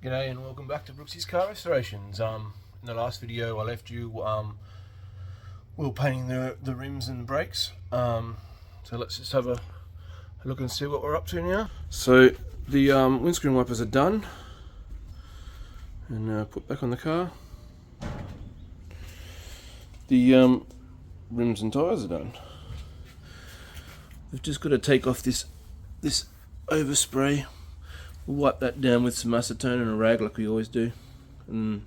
G'day and welcome back to Brooksy's Car Restorations. In the last video I left you we were painting the rims and the brakes. So let's just have a look and see what we're up to now. So the windscreen wipers are done and put back on the car. The rims and tyres are done. We've just got to take off this overspray. We'll wipe that down with some acetone and a rag like we always do, and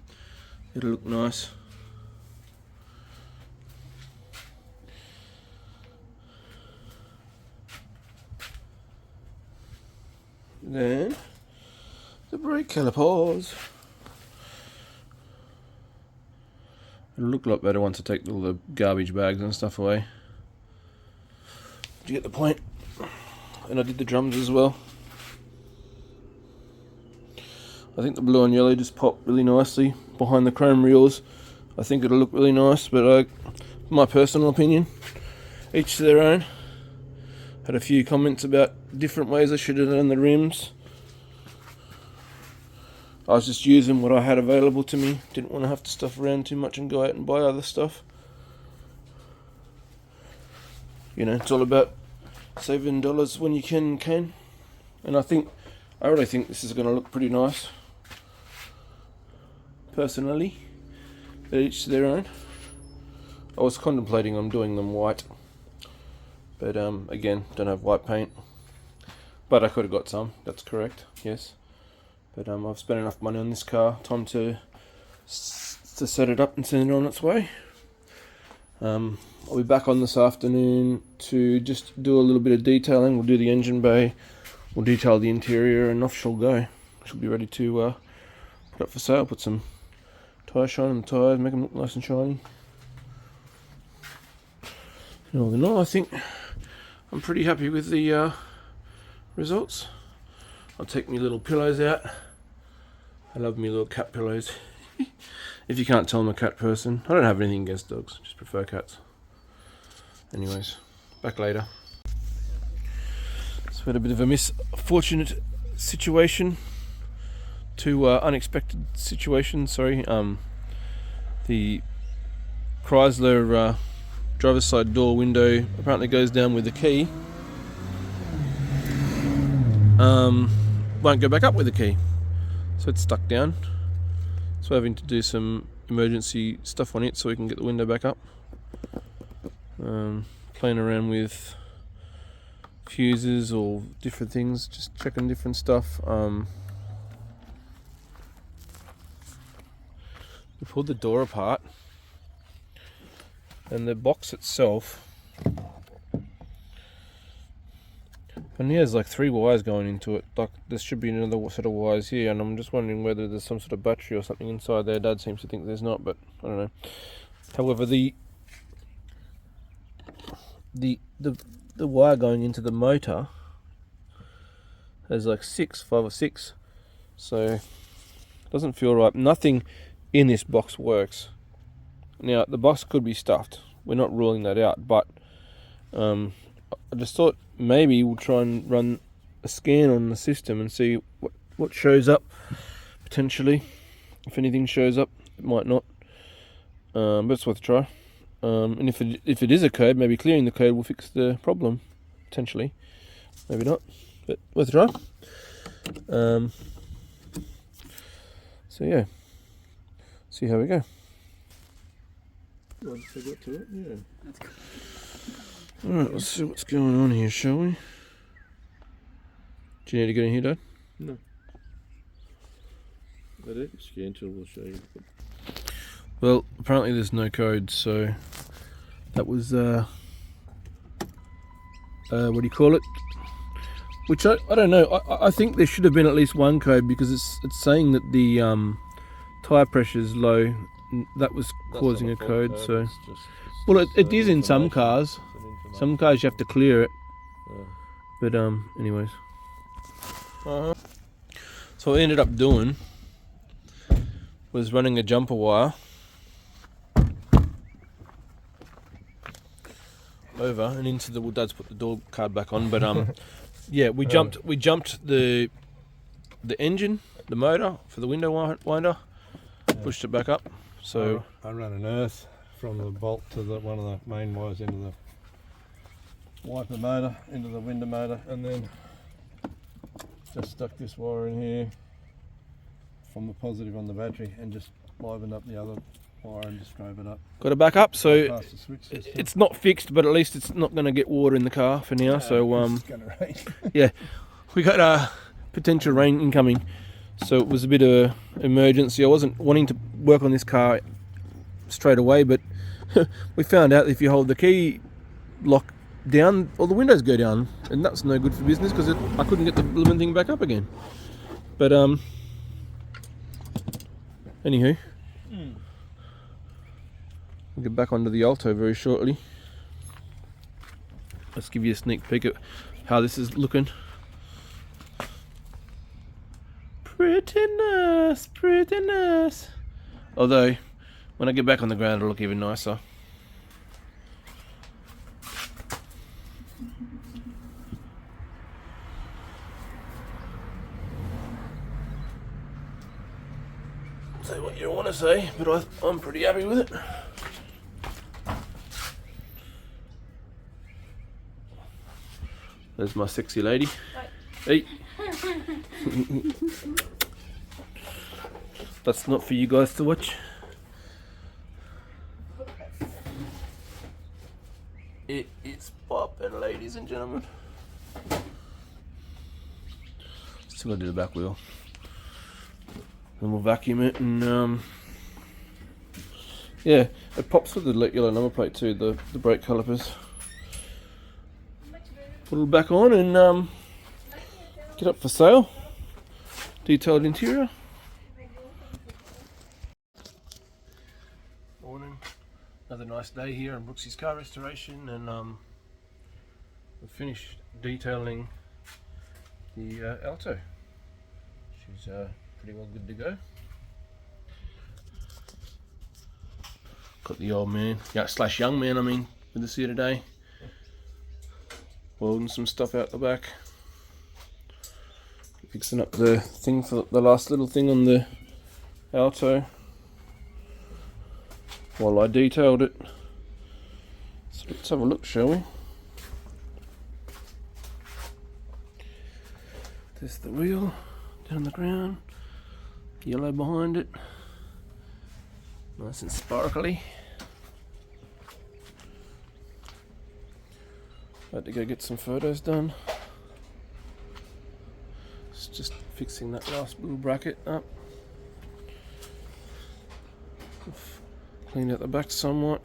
it'll look nice. Then the brake calipers. It'll look a lot better once I take all the garbage bags and stuff away. Do you get the point? And I did the drums as well. I think the blue and yellow just pop really nicely behind the chrome reels. I think it'll look really nice, but my personal opinion, each to their own. Had a few comments about different ways I should have done the rims. I was just using what I had available to me. Didn't want to have to stuff around too much and go out and buy other stuff. You know, it's all about saving dollars when you can. And I really think this is going to look pretty nice. Personally, but each to their own. I was contemplating on doing them white, but again, don't have white paint. But I could have got some. That's correct. Yes, but I've spent enough money on this car. Time to set it up and send it on its way. I'll be back on this afternoon to just do a little bit of detailing. We'll do the engine bay, we'll detail the interior, and off she'll go. She'll be ready to put up for sale. Put some tyre shine on the tyres, make them look nice and shiny. And all in all, I think I'm pretty happy with the results. I'll take my little pillows out. I love me little cat pillows. If you can't tell, I'm a cat person. I don't have anything against dogs, just prefer cats. Anyways, back later. So we had a bit of a misfortunate situation. Two unexpected situations, sorry. The Chrysler driver's side door window apparently goes down with the key. Won't go back up with the key. So it's stuck down. So we're having to do some emergency stuff on it so we can get the window back up. Playing around with fuses or different things, just checking different stuff. We pulled the door apart, and the box itself only has like 3 wires going into it. Like there should be another set of wires here, and I'm just wondering whether there's some sort of battery or something inside there. Dad seems to think there's not, but I don't know. However, the wire going into the motor has like 5 or 6, so it doesn't feel right. Nothing in this box works. Now the box could be stuffed, we're not ruling that out, but I just thought maybe we'll try and run a scan on the system and see what shows up potentially. If anything shows up, it might not, but it's worth a try. And if it is a code, maybe clearing the code will fix the problem potentially. Maybe not, but worth a try. So yeah, see how we go. Once I got to it, yeah. Alright, let's see what's going on here, shall we? Do you need to get in here, Dad? No. That it? Scan tool will show you. Well, apparently there's no code, so that was what do you call it? Which I don't know. I think there should have been at least one code, because it's saying that the tyre pressure is low. That was causing a code. So, well, it is in some cars. Some cars you have to clear it. But anyways. So what we ended up doing was running a jumper wire over and into the. Well, Dad's put the door card back on, but yeah, we jumped the engine, the motor for the window winder, pushed it back up. So I ran an earth from the bolt to one of the main wires into the wiper motor, into the window motor, and then just stuck this wire in here from the positive on the battery and just livened up the other wire and just drove it up. got it back up, so Past the switch system. it's not fixed, but at least it's not going to get water in the car for now. So It's gonna rain. yeah, we got potential rain incoming, so it was a bit of an emergency. I wasn't wanting to work on this car straight away, but we found out if you hold the key lock down, all the windows go down, and that's no good for business because I couldn't get the blooming thing back up again. But anywho, we'll get back onto the Alto very shortly. Let's give you a sneak peek at how this is looking. Pretty nice, pretty nice. Although, when I get back on the ground, it'll look even nicer. Say what you want to say, but I'm pretty happy with it. There's my sexy lady. Hey. That's not for you guys to watch. It is popping, ladies and gentlemen. Still gotta do the back wheel. Then we'll vacuum it and yeah, it pops with the yellow number plate too, the brake calipers. Put it back on and get up for sale. Detailed interior. Morning. Another nice day here on Brooksy's car restoration, and we've finished detailing the Alto. She's pretty well good to go. Got the old man, slash young man, I mean, with us here today. Welding some stuff out the back. Fixing up the thing for the last little thing on the Alto while I detailed it. So let's have a look, shall we? There's the wheel down the ground, yellow behind it, nice and sparkly. About to go get some photos done. Just fixing that last little bracket up. Cleaned out the back somewhat.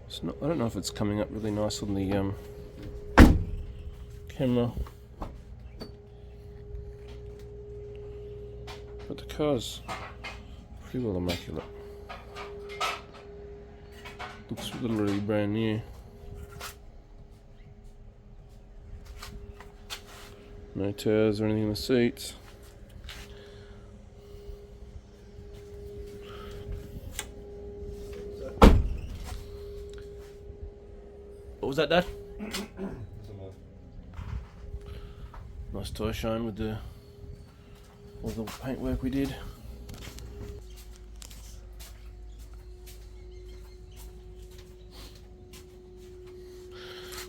It's not, I don't know if it's coming up really nice on the camera, but the car's pretty well immaculate. Looks literally brand new. No tears or anything in the seats. What was that, Dad? Nice toy shine with all the paintwork we did.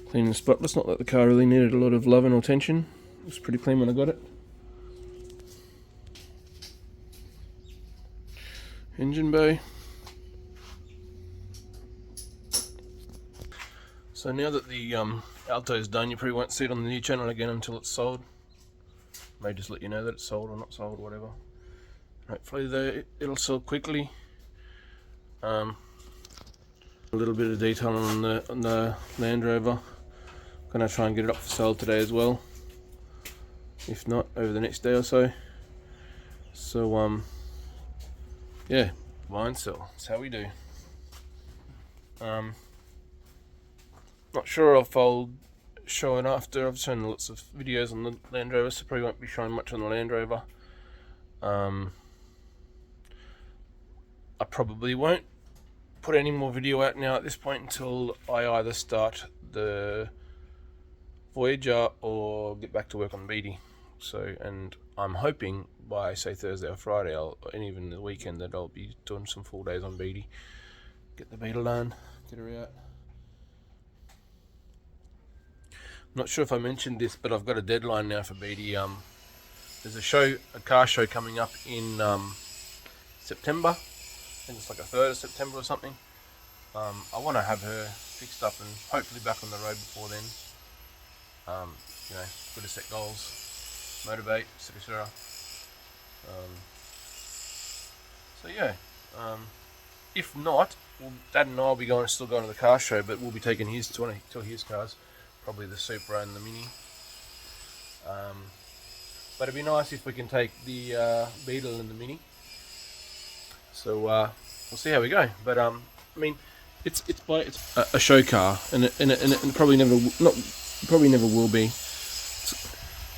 Clean and spotless, not that the car really needed a lot of loving or attention. It was pretty clean when I got it. Engine bay. So now that the Alto's done, you probably won't see it on the new channel again until it's sold. May just let you know that it's sold or not sold or whatever. Hopefully it'll sell quickly. A little bit of detail on the Land Rover. Gonna try and get it up for sale today as well, if not over the next day or so. So yeah, buy and sell, that's how we do. Not sure if I'll show it after. I've shown lots of videos on the Land Rover, so probably won't be showing much on the Land Rover. I probably won't put any more video out now at this point until I either start the Voyager or get back to work on Beatty. So, and I'm hoping by say Thursday or Friday, and even the weekend, that I'll be doing some full days on Beatty. Get the Beetle done, get her out. I'm not sure if I mentioned this, but I've got a deadline now for Beatty. There's a car show coming up in September. I think it's like a 3rd of September or something. I want to have her fixed up and hopefully back on the road before then. You know, good to set goals, motivate, etc. So yeah, if not, Dad and I will be still going to the car show, but we'll be taking two of his cars, probably the Supra and the Mini. But it'd be nice if we can take the Beetle and the Mini. So we'll see how we go. But I mean, it's a show car, and it probably never will be.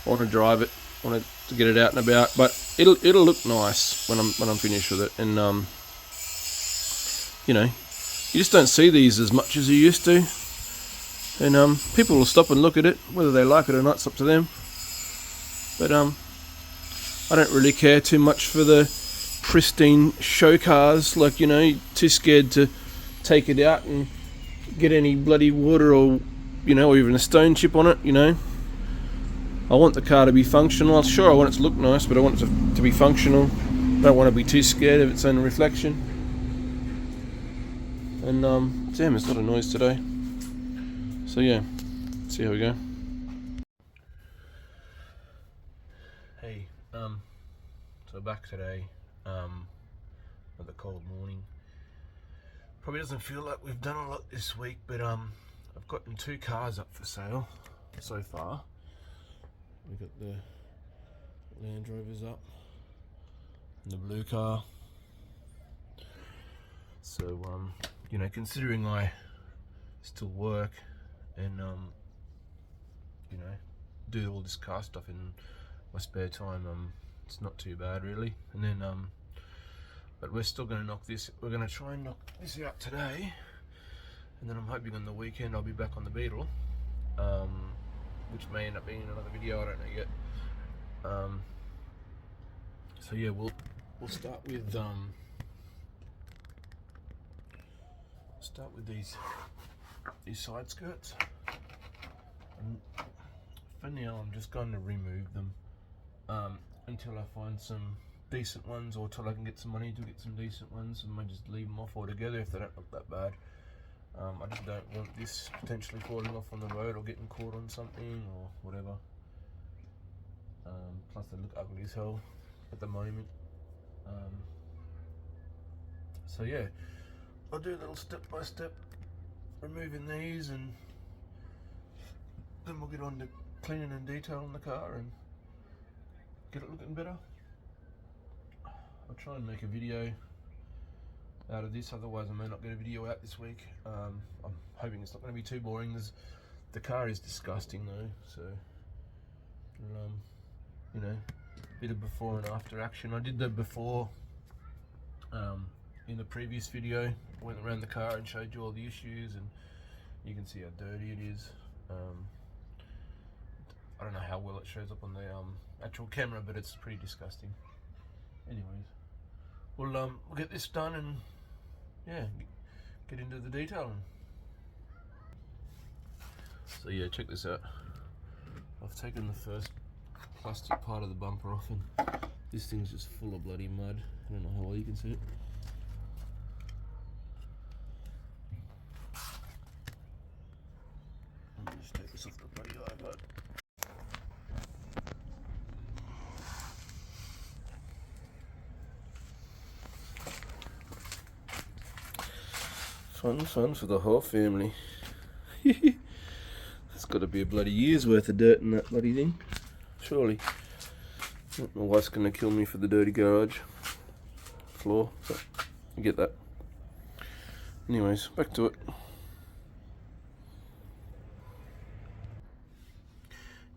I want to drive it, want to get it out and about, but it'll look nice when I'm finished with it. And you know, you just don't see these as much as you used to. And people will stop and look at it, whether they like it or not, it's up to them. But I don't really care too much for the pristine show cars, like, you know, too scared to take it out and get any bloody water or, you know, or even a stone chip on it, you know. I want the car to be functional. Sure, I want it to look nice, but I want it to be functional. I don't want to be too scared of its own reflection. And damn, it's not a noise today. So yeah, see how we go. Hey, so back today, with a cold morning. Probably doesn't feel like we've done a lot this week, but I've gotten 2 cars up for sale so far. We've got the Land Rovers up and the blue car. So you know, considering I still work and you know, do all this car stuff in my spare time, it's not too bad really. And then but we're still going to try and knock this out today, and then I'm hoping on the weekend I'll be back on the Beetle, which may end up being another video, I don't know yet. So yeah, we'll start with these side skirts. And for now I'm just going to remove them until I find some decent ones, or till I can get some money to get some decent ones, and I might just leave them off altogether if they don't look that bad. I just don't want this potentially falling off on the road or getting caught on something or whatever. Plus they look ugly as hell at the moment. So yeah, I'll do a little step by step removing these, and then we'll get on to cleaning and detailing the car and get it looking better. I'll try and make a video out of this, otherwise I may not get a video out this week. I'm hoping it's not going to be too boring. The car is disgusting though, so you know, a bit of before and after action. I did the before in the previous video. I went around the car and showed you all the issues, and you can see how dirty it is. I don't know how well it shows up on the actual camera, but it's pretty disgusting. Anyways, we'll get this done and yeah, get into the detailing. So yeah, check this out. I've taken the first plastic part of the bumper off, and this thing's just full of bloody mud. I don't know how well you can see it. Let me just take this off the bloody iPad. Fun for the whole family. It's got to be a bloody year's worth of dirt in that bloody thing, surely. My wife's going to kill me for the dirty garage floor, so you get that. Anyways, back to it.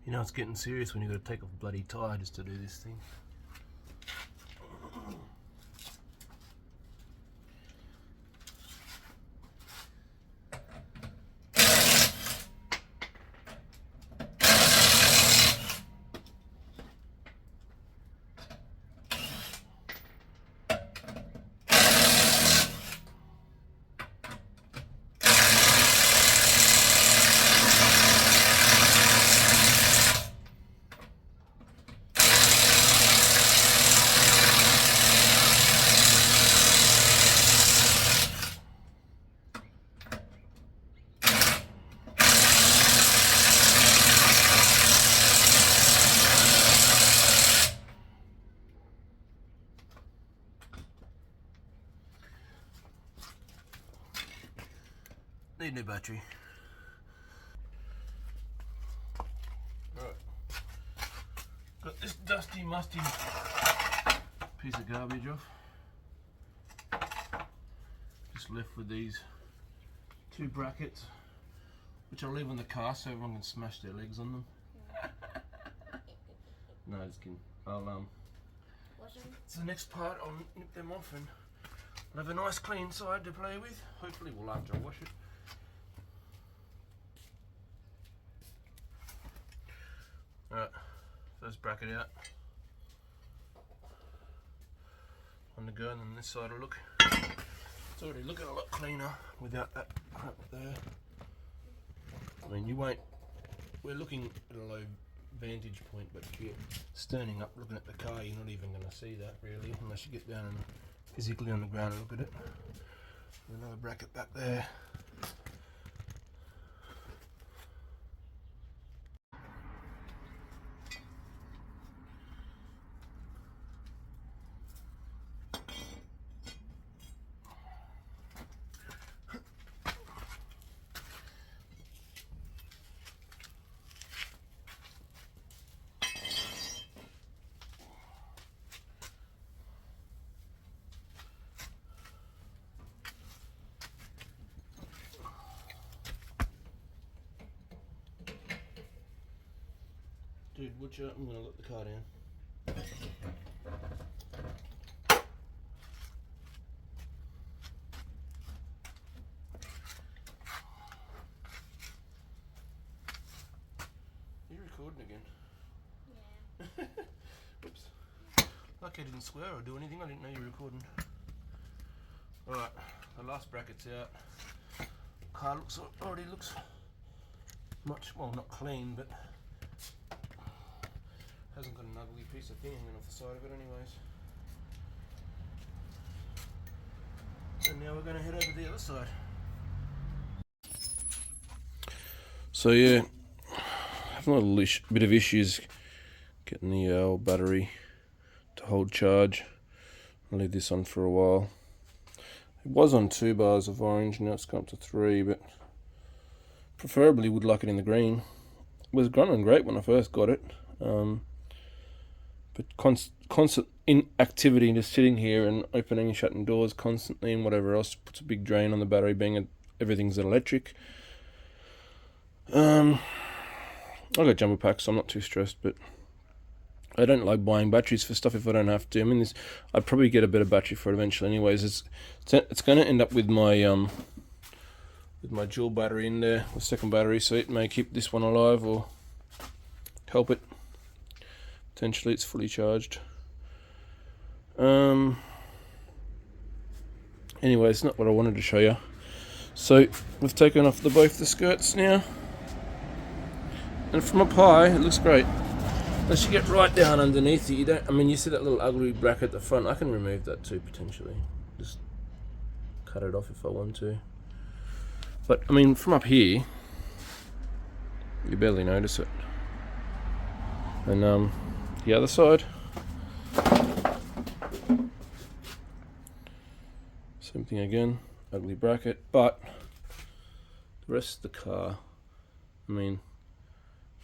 You know, it's getting serious when you've got to take off a bloody tyre just to do this thing. battery. Right. Got this dusty, musty piece of garbage off. Just left with these 2 brackets, which I'll leave on the car so everyone can smash their legs on them. No, just kidding. I'll wash them. it's the next part. I'll nip them off and I'll have a nice clean side to play with. Hopefully, we'll after I wash it. Alright, first bracket out. On the go, and then this side will look. It's already looking a lot cleaner without that crap there. I mean, you won't. We're looking at a low vantage point, but if you're standing up looking at the car, you're not even going to see that really, unless you get down and physically on the ground and look at it. Another bracket back there. Dude, watch out, I'm going to let the car down. You're recording again? Yeah. Oops. Like I didn't swear or do anything, I didn't know you were recording. Alright, the last bracket's out. Car already looks much, well, not clean, but hasn't got an ugly piece of thing hanging off the side of it anyways. And now we're going to head over to the other side. So yeah, having a little bit of issues getting the old battery to hold charge. I'll leave this on for a while. It was on 2 bars of orange, now it's gone up to 3, but preferably would like it in the green. It was running great when I first got it. But constant inactivity, just sitting here and opening and shutting doors constantly and whatever else puts a big drain on the battery, being everything's electric. I got jumper packs, so I'm not too stressed, but I don't like buying batteries for stuff if I don't have to. I mean, I'd probably get a better battery for it eventually anyways. It's going to end up with my dual battery in there, the second battery, so it may keep this one alive or help it. Potentially it's fully charged. Anyway, it's not what I wanted to show you. So we've taken off both the skirts now, and from up high it looks great. Unless you get right down underneath it, you don't. I mean, you see that little ugly bracket at the front. I can remove that too potentially. Just cut it off if I want to. But I mean, from up here, you barely notice it. And the other side, same thing again, ugly bracket, but the rest of the car, I mean,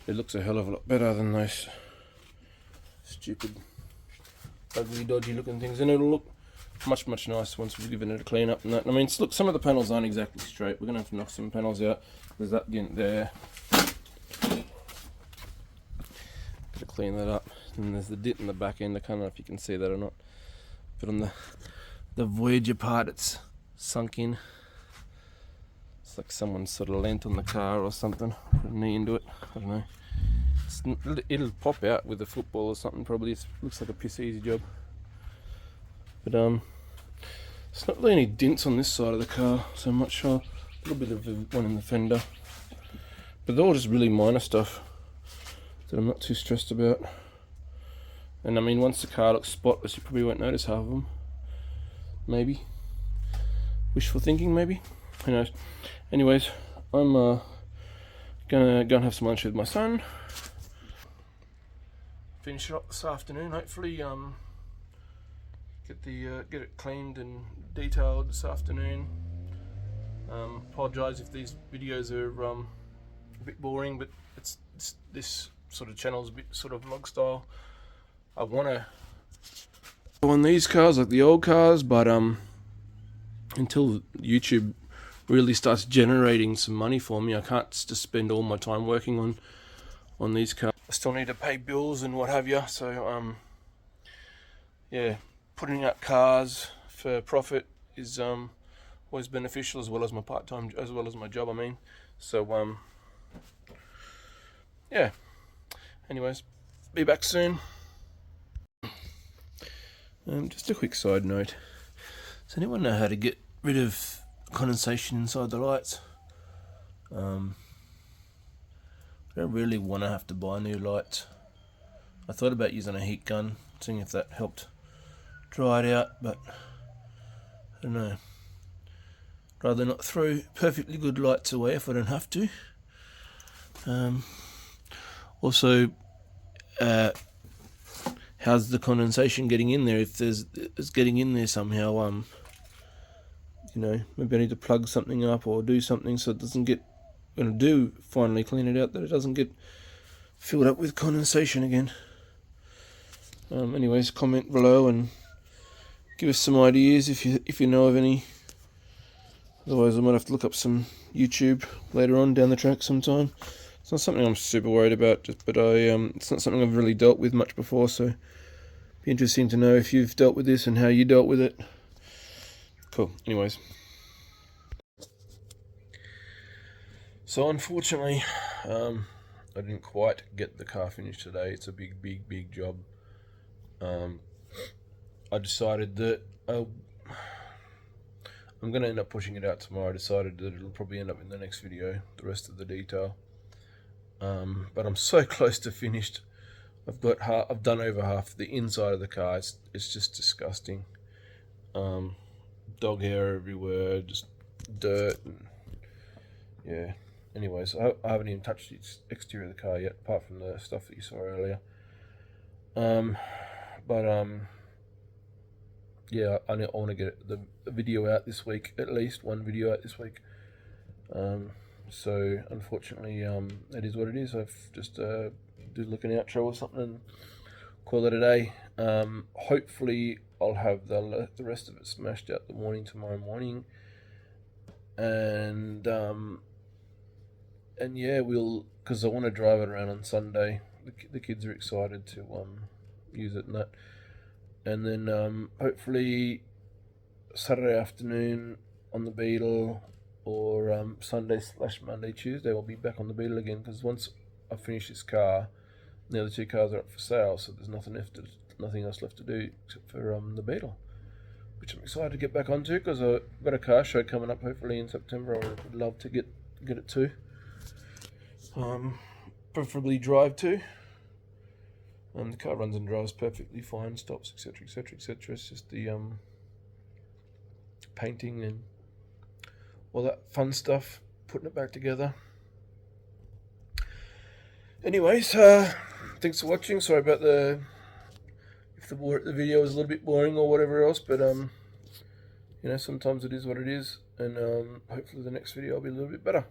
it looks a hell of a lot better than those stupid, ugly, dodgy looking things, and it'll look much nicer once we've given it a clean up and that. I mean, look, some of the panels aren't exactly straight. We're going to have to knock some panels out. There's that dent there. Gotta clean that up. And there's the dent in the back end. I can't know if you can see that or not, but on the Voyager part, it's sunk in. It's like someone sort of leant on the car or something, put a knee into it. I don't know. It'll pop out with a football or something probably. It looks like a piss easy job. But there's not really any dents on this side of the car so much. A little bit of one in the fender, but they're all just really minor stuff that I'm not too stressed about. And I mean, once the car looks spotless, you probably won't notice half of them. Maybe. Wishful thinking, maybe. Who knows? Anyways, I'm gonna go and have some lunch with my son. Finish it up this afternoon. Hopefully, get it cleaned and detailed this afternoon. Apologise if these videos are a bit boring, but it's this sort of channel is a bit sort of vlog style. I want to on these cars like the old cars, but until YouTube really starts generating some money for me, I can't just spend all my time working on these cars. I still need to pay bills and what have you, so yeah, putting out cars for profit is always beneficial, as well as my my job, I mean. So yeah, anyways, be back soon. Just a quick side note, does anyone know how to get rid of condensation inside the lights? I don't really want to have to buy new lights. I thought about using a heat gun, seeing if that helped dry it out, but I don't know. Rather not throw perfectly good lights away if I don't have to. Also, how's the condensation getting in there? If it's getting in there somehow, you know, maybe I need to plug something up or do something so it doesn't get, when I do finally clean it out, that it doesn't get filled up with condensation again. Anyways, comment below and give us some ideas if you know of any. Otherwise I might have to look up some YouTube later on down the track sometime. It's not something I'm super worried about, but it's not something I've really dealt with much before, so it'd be interesting to know if you've dealt with this and how you dealt with it. Cool. Anyways, so unfortunately, I didn't quite get the car finished today. It's a big job. I decided that I'm going to end up pushing it out tomorrow. I decided that it'll probably end up in the next video, the rest of the detail. But I'm so close to finished. I've done over half the inside of the car. It's just disgusting. Dog hair everywhere, just dirt, and yeah. Anyways, I haven't even touched the exterior of the car yet, apart from the stuff that you saw earlier. Yeah, I want to get the video out this week, at least one video out this week. So unfortunately, it is what it is. I've just do like an outro or something and call it a day. Hopefully I'll have the rest of it smashed out tomorrow morning, and yeah, because I want to drive it around on Sunday. The kids are excited to use it and that, and then hopefully Saturday afternoon on the Beetle, or Sunday/Monday, Tuesday, I'll be back on the Beetle again, because once I finish this car, the other two cars are up for sale, so there's nothing else left to do except for the Beetle, which I'm excited to get back onto, because I've got a car show coming up hopefully in September. I would love to get it to, preferably drive to. The car runs and drives perfectly fine, stops, etc, etc, etc. It's just the painting and all that fun stuff, putting it back together. Anyways, thanks for watching. Sorry about if the video was a little bit boring or whatever else, but you know, sometimes it is what it is, and hopefully the next video will be a little bit better.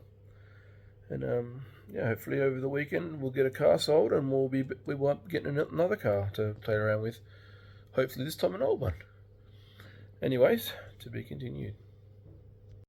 And yeah, hopefully over the weekend we'll get a car sold, and we won't be getting another car to play around with. Hopefully this time an old one. Anyways, to be continued.